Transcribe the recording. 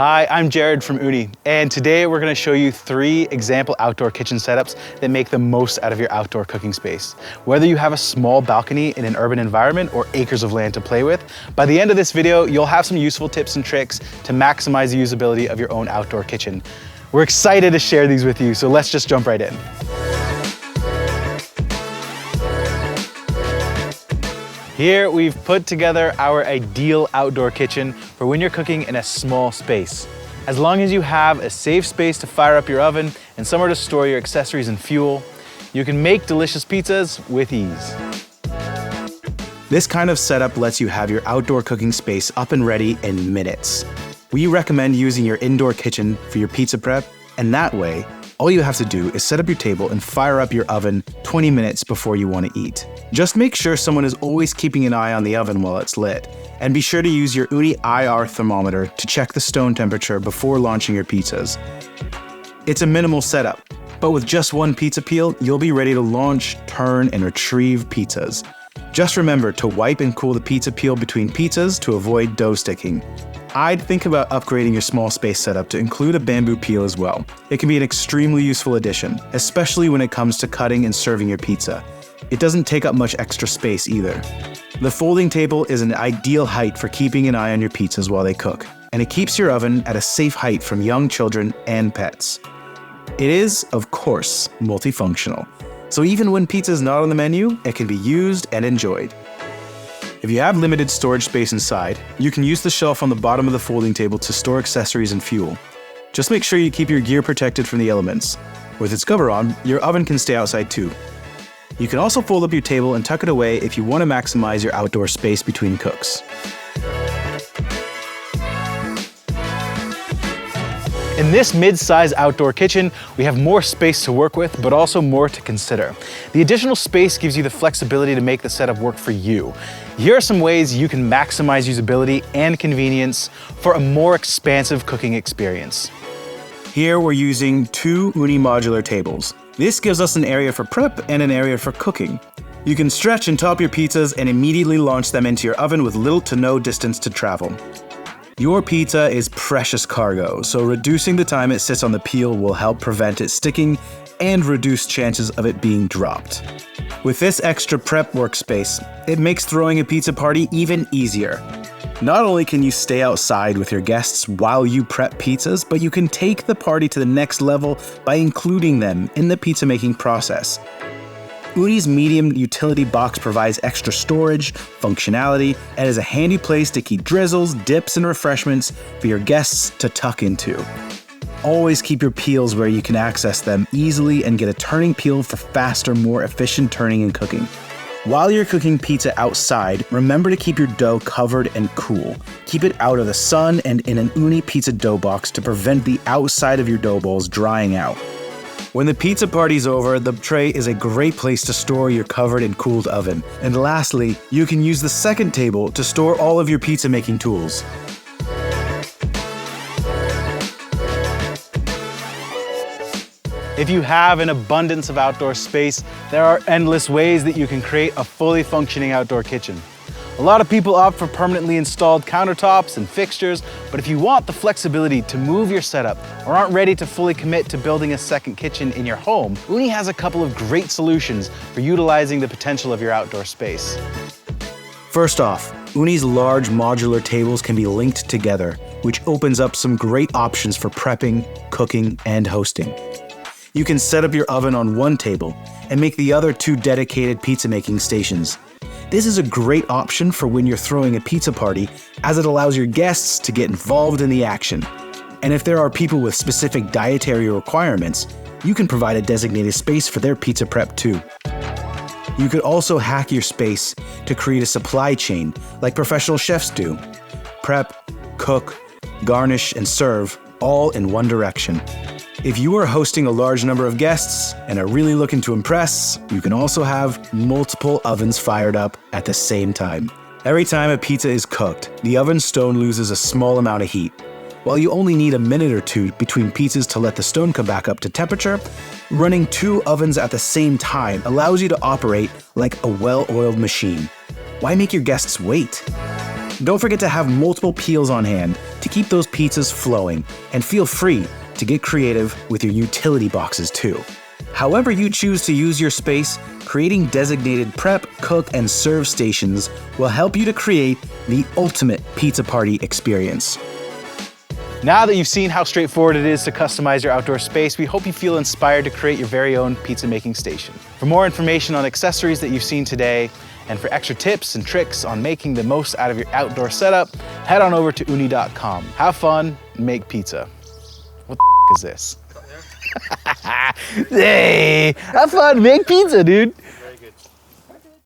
Hi, I'm Jared from Ooni, and today we're going to show you 3 example outdoor kitchen setups that make the most out of your outdoor cooking space. Whether you have a small balcony in an urban environment or acres of land to play with, by the end of this video, you'll have some useful tips and tricks to maximize the usability of your own outdoor kitchen. We're excited to share these with you, so let's just jump right in. Here we've put together our ideal outdoor kitchen for when you're cooking in a small space. As long as you have a safe space to fire up your oven and somewhere to store your accessories and fuel, you can make delicious pizzas with ease. This kind of setup lets you have your outdoor cooking space up and ready in minutes. We recommend using your indoor kitchen for your pizza prep, and that way, all you have to do is set up your table and fire up your oven 20 minutes before you want to eat. Just make sure someone is always keeping an eye on the oven while it's lit, and be sure to use your Ooni IR thermometer to check the stone temperature before launching your pizzas. It's a minimal setup, but with just one pizza peel, you'll be ready to launch, turn, and retrieve pizzas. Just remember to wipe and cool the pizza peel between pizzas to avoid dough sticking. I'd think about upgrading your small space setup to include a bamboo peel as well. It can be an extremely useful addition, especially when it comes to cutting and serving your pizza. It doesn't take up much extra space either. The folding table is an ideal height for keeping an eye on your pizzas while they cook, and it keeps your oven at a safe height from young children and pets. It is, of course, multifunctional, so even when pizza is not on the menu, it can be used and enjoyed. If you have limited storage space inside, you can use the shelf on the bottom of the folding table to store accessories and fuel. Just make sure you keep your gear protected from the elements. With its cover on, your oven can stay outside too. You can also fold up your table and tuck it away if you want to maximize your outdoor space between cooks. In this mid-size outdoor kitchen, we have more space to work with, but also more to consider. The additional space gives you the flexibility to make the setup work for you. Here are some ways you can maximize usability and convenience for a more expansive cooking experience. Here we're using 2 Ooni Modular Tables. This gives us an area for prep and an area for cooking. You can stretch and top your pizzas and immediately launch them into your oven with little to no distance to travel. Your pizza is precious cargo, so reducing the time it sits on the peel will help prevent it sticking and reduce chances of it being dropped. With this extra prep workspace, it makes throwing a pizza party even easier. Not only can you stay outside with your guests while you prep pizzas, but you can take the party to the next level by including them in the pizza making process. Ooni's medium utility box provides extra storage, functionality, and is a handy place to keep drizzles, dips, and refreshments for your guests to tuck into. Always keep your peels where you can access them easily and get a turning peel for faster, more efficient turning and cooking. While you're cooking pizza outside, remember to keep your dough covered and cool. Keep it out of the sun and in an Ooni pizza dough box to prevent the outside of your dough balls drying out. When the pizza party's over, the tray is a great place to store your covered and cooled oven. And lastly, you can use the second table to store all of your pizza making tools. If you have an abundance of outdoor space, there are endless ways that you can create a fully functioning outdoor kitchen. A lot of people opt for permanently installed countertops and fixtures, but if you want the flexibility to move your setup or aren't ready to fully commit to building a second kitchen in your home, Ooni has a couple of great solutions for utilizing the potential of your outdoor space. First off, Ooni's large modular tables can be linked together, which opens up some great options for prepping, cooking, and hosting. You can set up your oven on one table and make the other 2 dedicated pizza making stations. This is a great option for when you're throwing a pizza party, as it allows your guests to get involved in the action. And if there are people with specific dietary requirements, you can provide a designated space for their pizza prep too. You could also hack your space to create a supply chain like professional chefs do. Prep, cook, garnish, and serve all in one direction. If you are hosting a large number of guests and are really looking to impress, you can also have multiple ovens fired up at the same time. Every time a pizza is cooked, the oven stone loses a small amount of heat. While you only need a minute or 2 between pizzas to let the stone come back up to temperature, running 2 ovens at the same time allows you to operate like a well-oiled machine. Why make your guests wait? Don't forget to have multiple peels on hand to keep those pizzas flowing, and feel free to get creative with your utility boxes too. However you choose to use your space, creating designated prep, cook, and serve stations will help you to create the ultimate pizza party experience. Now that you've seen how straightforward it is to customize your outdoor space, we hope you feel inspired to create your very own pizza making station. For more information on accessories that you've seen today, and for extra tips and tricks on making the most out of your outdoor setup, head on over to Ooni.com. Have fun and make pizza. What the is this? Hey, have fun, make pizza, dude.